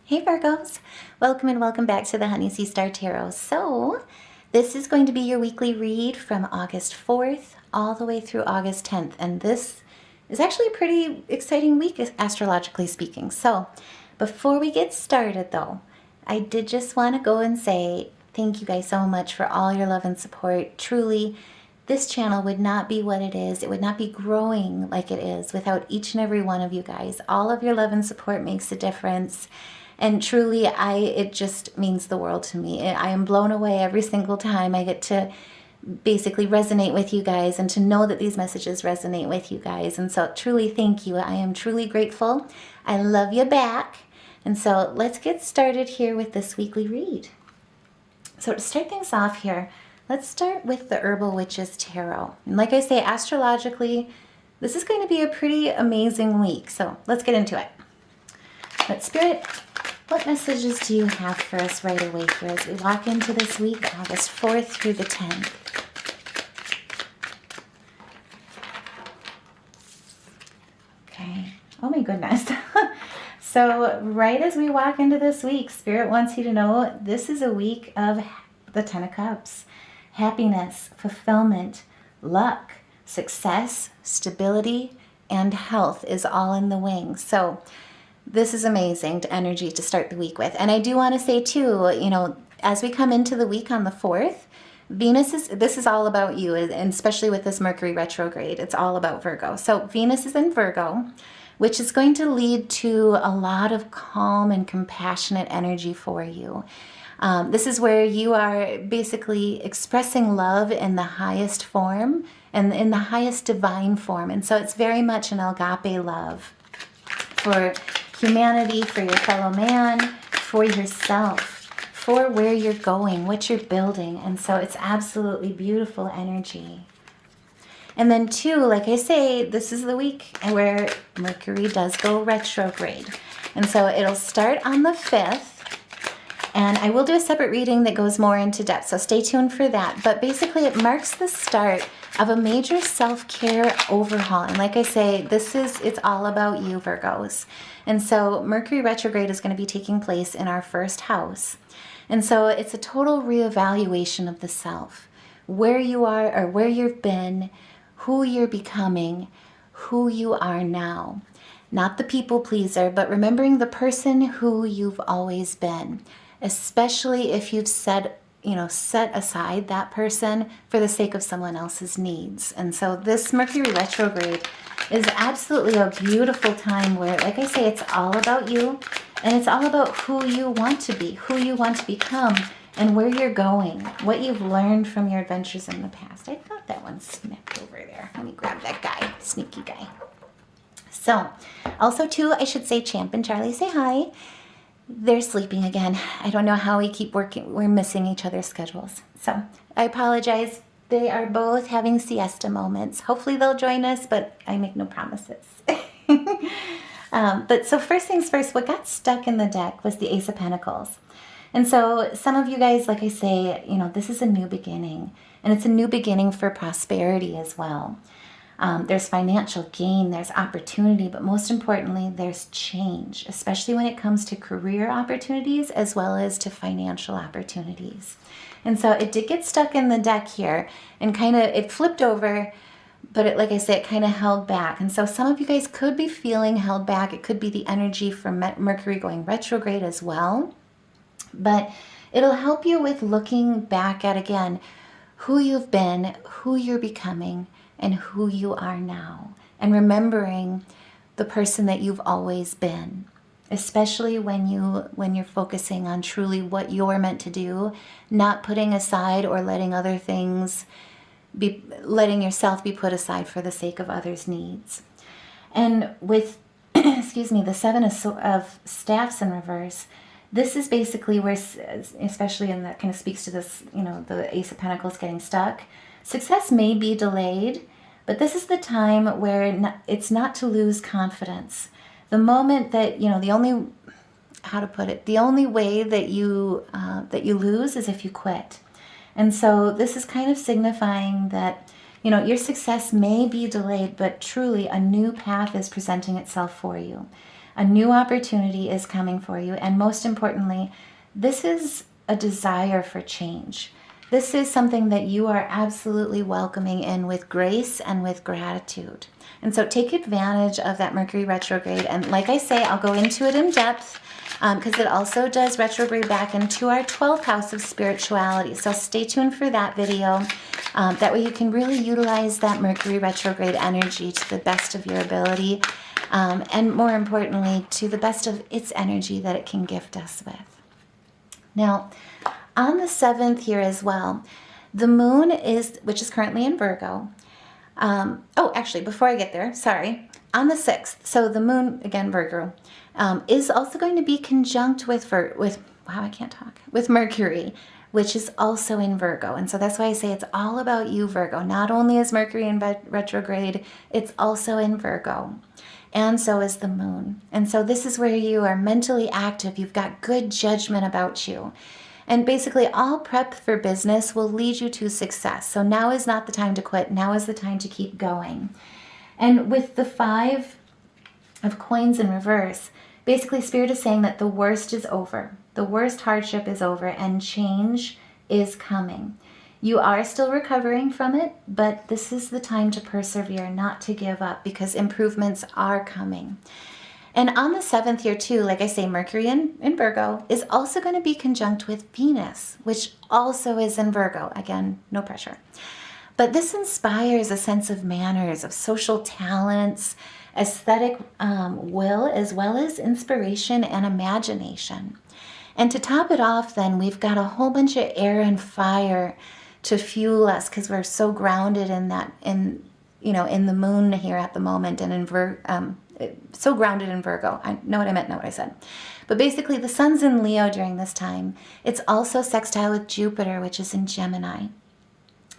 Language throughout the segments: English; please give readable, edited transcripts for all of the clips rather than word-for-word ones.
Hey Virgos, welcome and welcome back to the Honey Sea Star Tarot. So this is going to be your weekly read from August 4th all the way through August 10th. And this is actually a pretty exciting week, astrologically speaking. So before we get started though, I did just want to go and say thank you guys so much for all your love and support. Truly, this channel would not be what it is. It would not be growing like it is without each and every one of you guys. All of your love and support makes a difference. And truly, it just means the world to me. I am blown away every single time I get to basically resonate with you guys and to know that these messages resonate with you guys. And so truly, thank you. I am truly grateful. I love you back. And so let's get started here with this weekly read. So to start things off here, let's start with the Herbal Witches Tarot. And like I say, astrologically, this is going to be a pretty amazing week. So let's get into it. But Spirit, what messages do you have for us right away here as we walk into this week, August 4th through the 10th? Okay. Oh my goodness. So right as we walk into this week, Spirit wants you to know this is a week of the Ten of Cups. Happiness, fulfillment, luck, success, stability, and health is all in the wings. So this is amazing energy to start the week with. And I do want to say too, as we come into the week on the 4th, this is all about you, and especially with this Mercury retrograde, it's all about Virgo. So Venus is in Virgo, which is going to lead to a lot of calm and compassionate energy for you. This is where you are basically expressing love in the highest form and in the highest divine form. And so it's very much an agape love for humanity, for your fellow man, for yourself, for where you're going, what you're building. And so it's absolutely beautiful energy. And then two, like I say, this is the week where Mercury does go retrograde. And so it'll start on the 5th. And I will do a separate reading that goes more into depth, so stay tuned for that. But basically it marks the start of a major self-care overhaul. And like I say, it's all about you, Virgos. And so Mercury retrograde is going to be taking place in our first house. And so it's a total reevaluation of the self, where you are or where you've been, who you're becoming, who you are now. Not the people pleaser, but remembering the person who you've always been, especially if you've set aside that person for the sake of someone else's needs. And so this Mercury retrograde is absolutely a beautiful time where, like I say, it's all about you, and it's all about who you want to be, who you want to become, and where you're going, what you've learned from your adventures in the past. I thought that one snipped over there. Let me grab that guy, sneaky guy. So, also too, I should say Champ and Charlie, say hi. They're sleeping again. I don't know how we keep working. We're missing each other's schedules. So I apologize. They are both having siesta moments. Hopefully they'll join us, but I make no promises. But so first things first, what got stuck in the deck was the Ace of Pentacles. And so some of you guys, like I say, this is a new beginning. And it's a new beginning for prosperity as well. There's financial gain, there's opportunity, but most importantly, there's change, especially when it comes to career opportunities as well as to financial opportunities. And so it did get stuck in the deck here and it flipped over, but like I said, it kind of held back. And so some of you guys could be feeling held back. It could be the energy from Mercury going retrograde as well. But it'll help you with looking back at, again, who you've been, who you're becoming, and who you are now, and remembering the person that you've always been, especially when you're focusing on truly what you're meant to do, not putting aside or letting yourself be put aside for the sake of others' needs. And with the Seven of Staffs in reverse, this is basically where, especially in that kind of speaks to this, the Ace of Pentacles getting stuck. Success may be delayed, but this is the time where it's not to lose confidence. The moment that, the only way that you lose is if you quit. And so this is kind of signifying that, your success may be delayed, but truly a new path is presenting itself for you. A new opportunity is coming for you. And most importantly, this is a desire for change. This is something that you are absolutely welcoming in with grace and with gratitude. And so take advantage of that Mercury retrograde. And like I say, I'll go into it in depth because it also does retrograde back into our 12th house of spirituality. So stay tuned for that video. That way you can really utilize that Mercury retrograde energy to the best of your ability. And more importantly, to the best of its energy that it can gift us with. Now, on the 7th here as well, the moon which is currently in Virgo. Actually, before I get there, sorry. On the 6th, so the moon, again, Virgo, is also going to be conjunct with Mercury, which is also in Virgo. And so that's why I say it's all about you, Virgo. Not only is Mercury in retrograde, it's also in Virgo. And so is the moon. And so this is where you are mentally active. You've got good judgment about you. And basically all prep for business will lead you to success. So now is not the time to quit. Now is the time to keep going. And with the 5 of coins in reverse, basically Spirit is saying that the worst is over. The worst hardship is over and change is coming. You are still recovering from it, but this is the time to persevere, not to give up, because improvements are coming. And on the 7th here too, like I say, Mercury in Virgo is also going to be conjunct with Venus, which also is in Virgo. Again, no pressure. But this inspires a sense of manners, of social talents, aesthetic will, as well as inspiration and imagination. And to top it off, then, we've got a whole bunch of air and fire to fuel us because we're so grounded in that, in the moon here at the moment, and so grounded in Virgo. I know what I meant, not what I said. But basically, the sun's in Leo during this time. It's also sextile with Jupiter, which is in Gemini.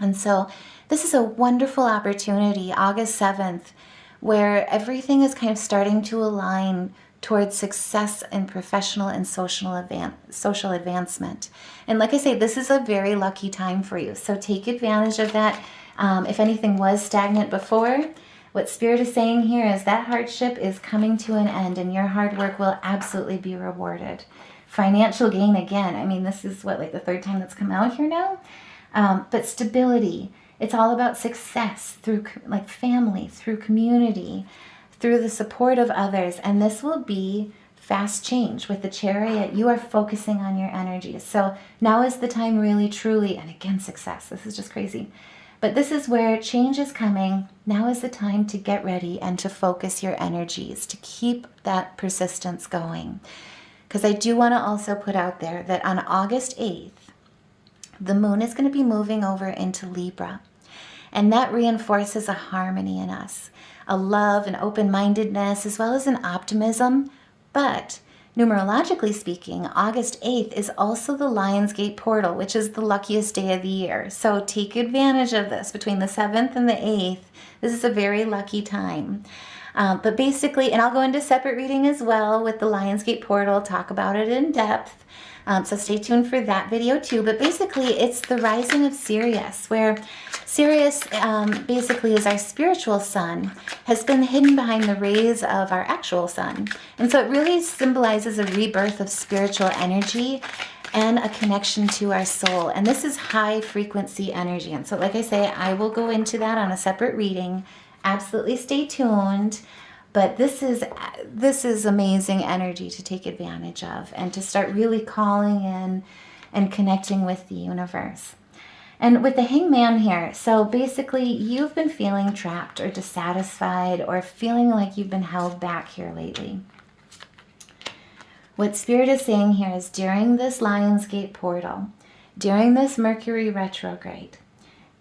And so this is a wonderful opportunity, August 7th, where everything is kind of starting to align towards success in professional and social advancement. And like I say, this is a very lucky time for you. So take advantage of that. If anything was stagnant before, what Spirit is saying here is that hardship is coming to an end and your hard work will absolutely be rewarded. Financial gain again. I mean, this is the 3rd time that's come out here now. But stability. It's all about success through family, through community, through the support of others. And this will be fast change. With the Chariot, you are focusing on your energies. So now is the time really, truly, and again, success. This is just crazy. But this is where change is coming. Now is the time to get ready and to focus your energies, to keep that persistence going. Because I do want to also put out there that on August 8th, the moon is going to be moving over into Libra. And that reinforces a harmony in us, a love and open-mindedness, as well as an optimism. But numerologically speaking, August 8th is also the Lionsgate portal, which is the luckiest day of the year. So take advantage of this. Between the 7th and the 8th, this is a very lucky time. But basically, and I'll go into separate reading as well with the Lionsgate portal, talk about it in depth. So stay tuned for that video too. But basically, it's the rising of Sirius, where Sirius basically is our spiritual sun, has been hidden behind the rays of our actual sun. And so it really symbolizes a rebirth of spiritual energy and a connection to our soul. And this is high frequency energy. And so like I say, I will go into that on a separate reading. Absolutely stay tuned. But this is amazing energy to take advantage of and to start really calling in and connecting with the universe. And with the Hangman here, so basically you've been feeling trapped or dissatisfied or feeling like you've been held back here lately. What Spirit is saying here is during this Lionsgate portal, during this Mercury retrograde,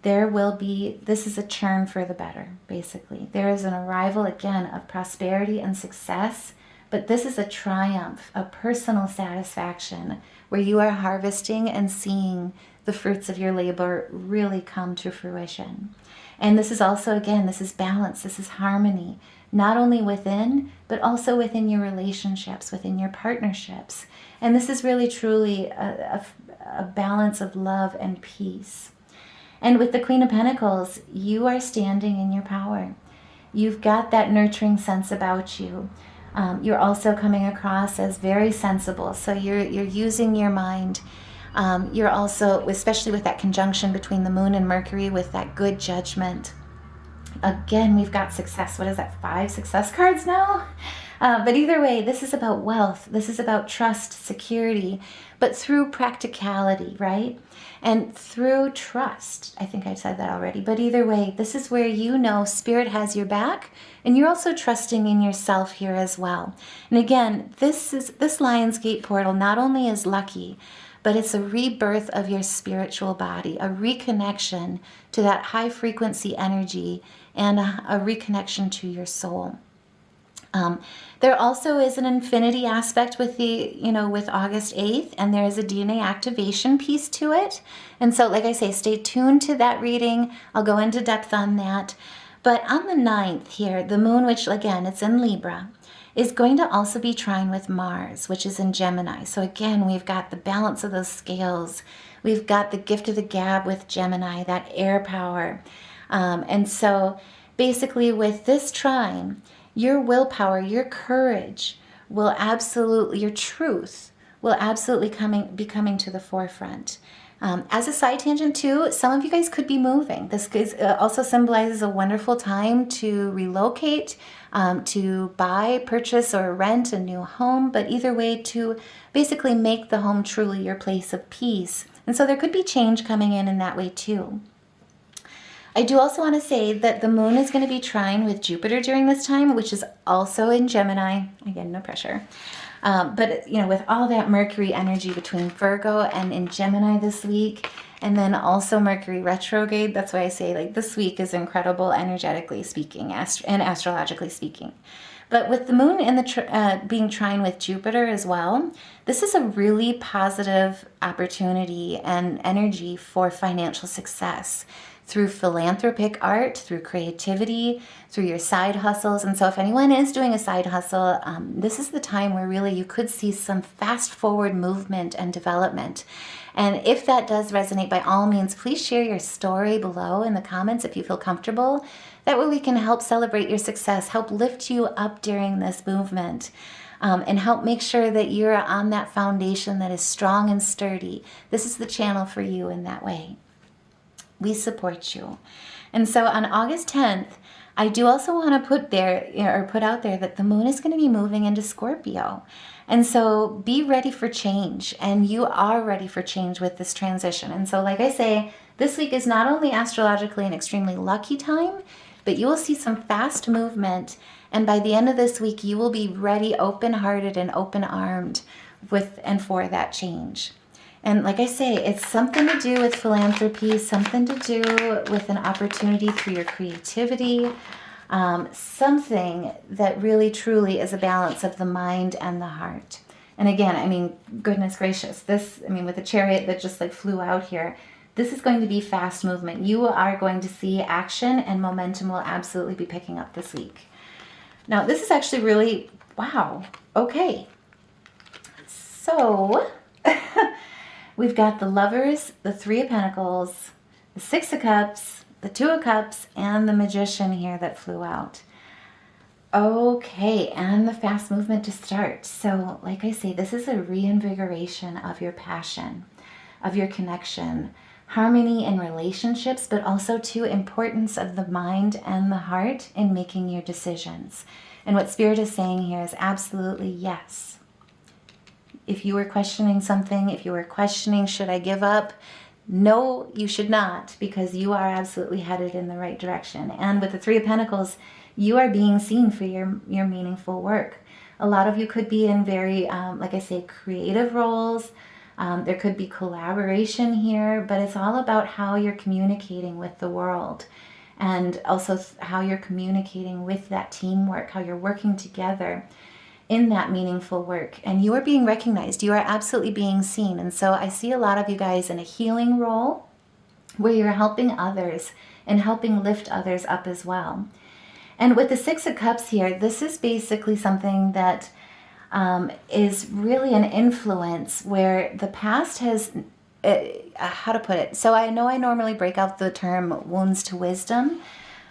this is a churn for the better, basically. There is an arrival, again, of prosperity and success, but this is a triumph, a personal satisfaction, where you are harvesting and seeing the fruits of your labor really come to fruition. And this is also, again, this is balance, this is harmony, not only within, but also within your relationships, within your partnerships. And this is really, truly a balance of love and peace. And with the Queen of Pentacles, you are standing in your power. You've got that nurturing sense about you. You're also coming across as very sensible. So you're using your mind. You're also, especially with that conjunction between the moon and Mercury, with that good judgment. Again, we've got success. What is that? 5 success cards now? But either way, this is about wealth. This is about trust, security, but through practicality, right? And through trust. I think I said that already. But either way, this is where you know Spirit has your back, and you're also trusting in yourself here as well. And again, this Lionsgate portal not only is lucky, but it's a rebirth of your spiritual body, a reconnection to that high frequency energy, and a reconnection to your soul. There also is an infinity aspect with with August 8th, and there is a DNA activation piece to it. And so, like I say, stay tuned to that reading. I'll go into depth on that. But on the 9th here, the moon, which again, it's in Libra, is going to also be trine with Mars, which is in Gemini. So again, we've got the balance of those scales. We've got the gift of the gab with Gemini, that air power. And so basically with this trine, your willpower, your courage will absolutely, your truth will absolutely be coming to the forefront. As a side tangent too, some of you guys could be moving. This also symbolizes a wonderful time to relocate, to buy, purchase, or rent a new home, but either way to basically make the home truly your place of peace. And so there could be change coming in that way too. I do also want to say that the moon is going to be trine with Jupiter during this time, which is also in Gemini. Again, no pressure. But, with all that Mercury energy between Virgo and in Gemini this week, and then also Mercury retrograde, that's why I say this week is incredible energetically speaking and astrologically speaking. But with the moon in the being trine with Jupiter as well, this is a really positive opportunity and energy for financial success through philanthropic art, through creativity, through your side hustles. And so if anyone is doing a side hustle, this is the time where really you could see some fast forward movement and development. And if that does resonate, by all means, please share your story below in the comments if you feel comfortable. That way we can help celebrate your success, help lift you up during this movement, and help make sure that you're on that foundation that is strong and sturdy. This is the channel for you in that way. We support you. And so on August 10th, I do also want to put out there that the moon is going to be moving into Scorpio. And so be ready for change. And you are ready for change with this transition. And so like I say, this week is not only astrologically an extremely lucky time, but you will see some fast movement. And by the end of this week, you will be ready, open-hearted and open-armed with and for that change. And like I say, it's something to do with philanthropy, something to do with an opportunity through your creativity, something that really truly is a balance of the mind and the heart. And again, goodness gracious, with the chariot that just flew out here, this is going to be fast movement. You are going to see action, and momentum will absolutely be picking up this week. Now, this is actually really, wow, okay. So... we've got the Lovers, the Three of Pentacles, the Six of Cups, the Two of Cups, and the Magician here that flew out. Okay, and the fast movement to start. So, like I say, this is a reinvigoration of your passion, of your connection, harmony in relationships, but also too importance of the mind and the heart in making your decisions. And what Spirit is saying here is absolutely yes. If you were questioning something, if you were questioning, should I give up? No, you should not, because you are absolutely headed in the right direction. And with the Three of Pentacles, you are being seen for your meaningful work. A lot of you could be in very, like I say, creative roles. There could be collaboration here, but it's all about how you're communicating with the world, and also how you're communicating with that teamwork, how you're working together in that meaningful work. And you are being recognized. You are absolutely being seen. And so I see a lot of you guys in a healing role where you're helping others and helping lift others up as well. And with the Six of Cups here, this is basically something that is really an influence where the past has, how to put it? So I know I normally break out the term wounds to wisdom.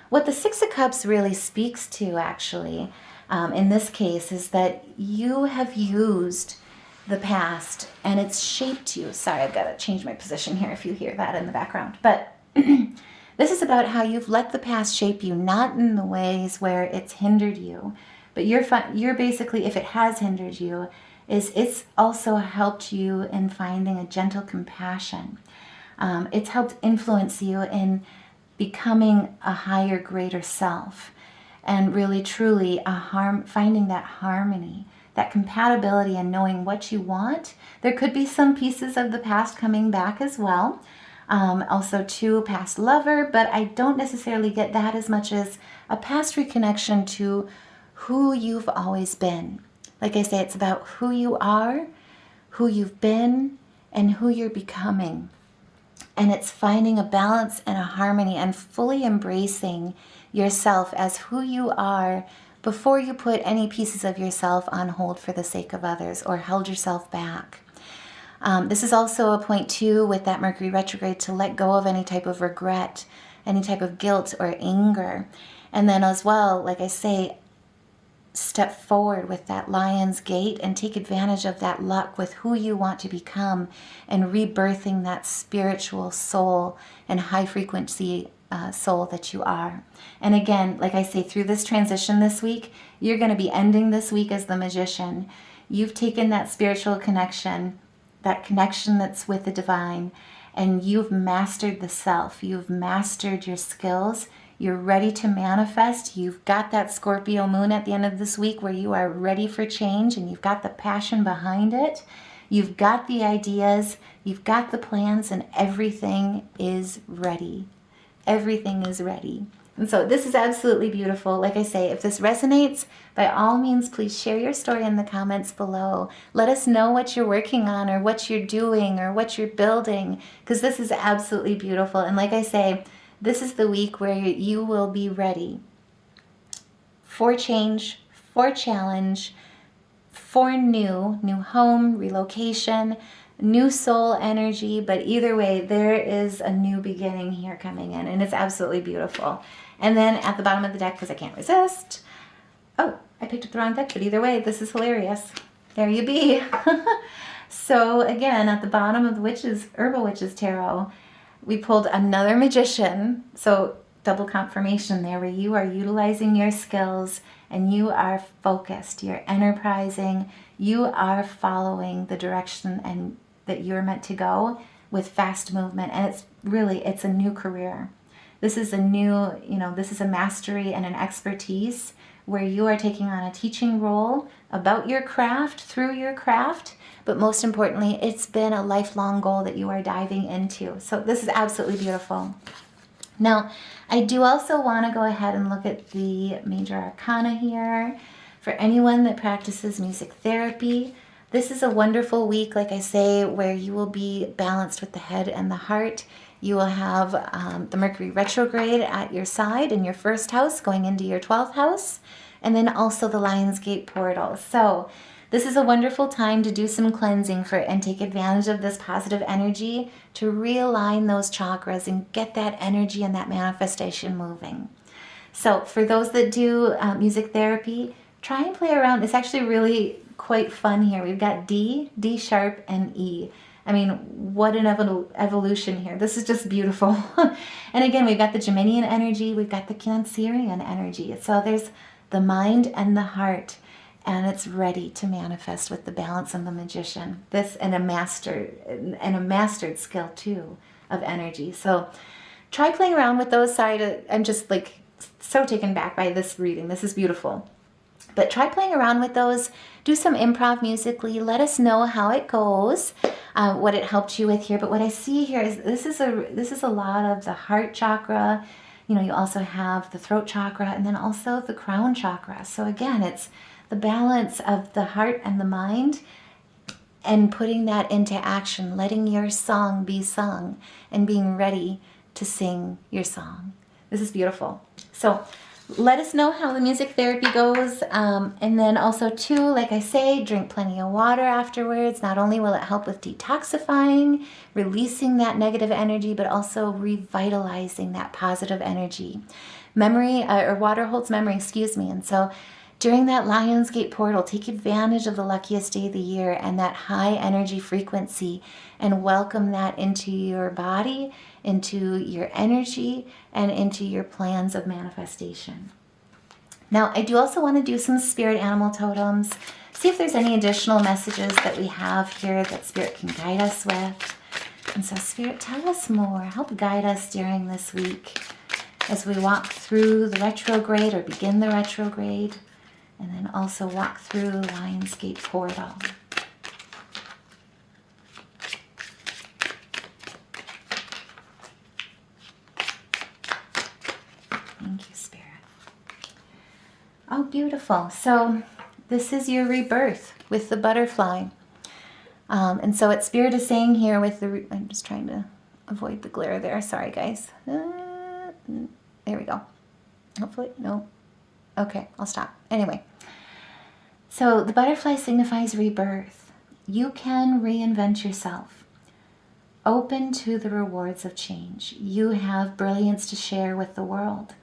What the Six of Cups really speaks to, actually, in this case is that you have used the past and it's shaped you. Sorry, I've got to change my position here if you hear that in the background. But this is about how you've let the past shape you, not in the ways where it's hindered you, but you're basically, if it has hindered you, it's also helped you in finding a gentle compassion. It's helped influence you in becoming a higher, greater self, and really, truly finding that harmony, that compatibility, and knowing what you want. There could be some pieces of the past coming back as well. Also, too, past lover, but I don't necessarily get that as much as a past reconnection to who you've always been. Like I say, it's about who you are, who you've been, and who you're becoming. And it's finding a balance and a harmony and fully embracing yourself as who you are before you put any pieces of yourself on hold for the sake of others or held yourself back. This is also a point, too, with that Mercury retrograde, to let go of any type of regret, any type of guilt or anger. And then as well, like I say, step forward with that lion's gait and take advantage of that luck with who you want to become and rebirthing that spiritual soul and high frequency soul that you are. And again, like I say, through this transition this week, you're going to be ending this week as the magician. You've taken that spiritual connection, that connection that's with the divine, and you've mastered the self. You've mastered your skills. You're ready to manifest. You've got that Scorpio moon at the end of this week where you are ready for change and you've got the passion behind it. You've got the ideas, you've got the plans, and everything is ready. Everything is ready. And so this is absolutely beautiful. Like I say, if this resonates, by all means, please share your story in the comments below. Let us know what you're working on or what you're doing or what you're building, because this is absolutely beautiful. And like I say, this is the week where you will be ready for change, for challenge, for new home, relocation, new soul energy. But either way, there is a new beginning here coming in, and it's absolutely beautiful. And then at the bottom of the deck, because I can't resist, oh, I picked up the wrong deck, but either way, this is hilarious. There you be. So again, at the bottom of the Herbal Witches Tarot, we pulled another magician, so double confirmation there, where you are utilizing your skills and you are focused, you're enterprising, you are following the direction and that you're meant to go with fast movement. And it's a new career. This is this is a mastery and an expertise where you are taking on a teaching role about your craft, through your craft. But most importantly, it's been a lifelong goal that you are diving into. So this is absolutely beautiful. Now, I do also want to go ahead and look at the Major Arcana here. For anyone that practices music therapy, this is a wonderful week, like I say, where you will be balanced with the head and the heart. You will have the Mercury retrograde at your side in your first house going into your 12th house, and then also the Lion's Gate portal. So this is a wonderful time to do some cleansing and take advantage of this positive energy to realign those chakras and get that energy and that manifestation moving. So for those that do music therapy, try and play around. It's actually really quite fun here. We've got D, D sharp, and E. I mean, what an evolution here. This is just beautiful. And again, we've got the Geminian energy, we've got the Cancerian energy. So there's the mind and the heart. And it's ready to manifest with the balance and the magician. This and a mastered skill too of energy. So try playing around with those. Sorry, I'm just like so taken back by this reading. This is beautiful. But try playing around with those. Do some improv musically. Let us know how it goes, what it helped you with here. But what I see here is this is a lot of the heart chakra. You also have the throat chakra and then also the crown chakra. So again, it's the balance of the heart and the mind and putting that into action, letting your song be sung and being ready to sing your song. This is beautiful. So let us know how the music therapy goes. And then also too, like I say, drink plenty of water afterwards. Not only will it help with detoxifying, releasing that negative energy, but also revitalizing that positive energy. Water holds memory, and so During that Lionsgate portal, take advantage of the luckiest day of the year and that high energy frequency and welcome that into your body, into your energy, and into your plans of manifestation. Now, I do also want to do some spirit animal totems, see if there's any additional messages that we have here that Spirit can guide us with. And so, Spirit, tell us more. Help guide us during this week as we walk through the retrograde or begin the retrograde, and then also walk through Lionsgate portal. Thank you, Spirit. Oh, beautiful. So this is your rebirth with the butterfly. And so what Spirit is saying here with the... I'm just trying to avoid the glare there. Sorry, guys. There we go. Hopefully, no. Okay, I'll stop. Anyway, so the butterfly signifies rebirth. You can reinvent yourself. Open to the rewards of change. You have brilliance to share with the world.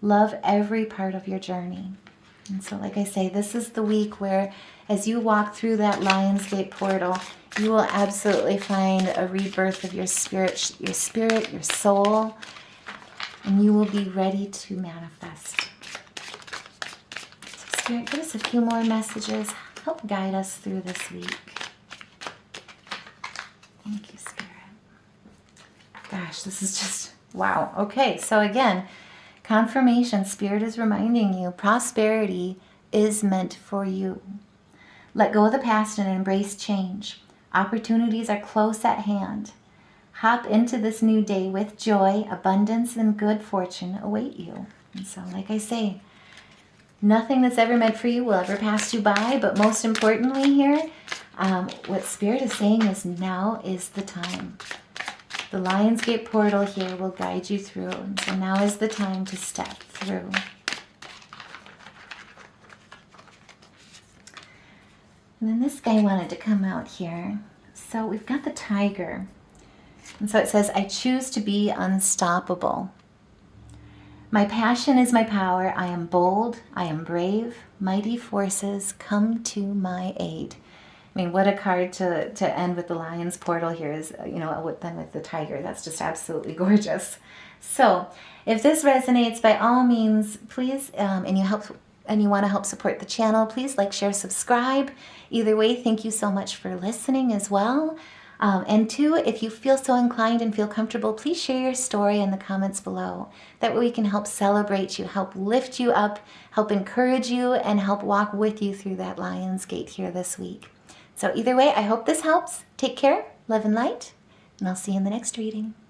Love every part of your journey. And so, like I say, this is the week where, as you walk through that Lionsgate portal, you will absolutely find a rebirth of your spirit, your soul, and you will be ready to manifest. So, Spirit, give us a few more messages. Help guide us through this week. Thank you, Spirit. Gosh, this is just, wow. Okay, so again, confirmation. Spirit is reminding you, prosperity is meant for you. Let go of the past and embrace change. Opportunities are close at hand. Hop into this new day with joy, abundance, and good fortune await you. And so, like I say, nothing that's ever meant for you will ever pass you by. But most importantly here, what Spirit is saying is now is the time. The Lionsgate portal here will guide you through. And so now is the time to step through. And then this guy wanted to come out here. So we've got the tiger. And so it says, I choose to be unstoppable. My passion is my power. I am bold. I am brave. Mighty forces come to my aid. I mean, what a card to end with the Lion's portal here is, then with the tiger. That's just absolutely gorgeous. So if this resonates, by all means, please, and you want to help support the channel, please like, share, subscribe. Either way, thank you so much for listening as well. And two, if you feel so inclined and feel comfortable, please share your story in the comments below. That way we can help celebrate you, help lift you up, help encourage you, and help walk with you through that Lionsgate here this week. So either way, I hope this helps. Take care, love and light, and I'll see you in the next reading.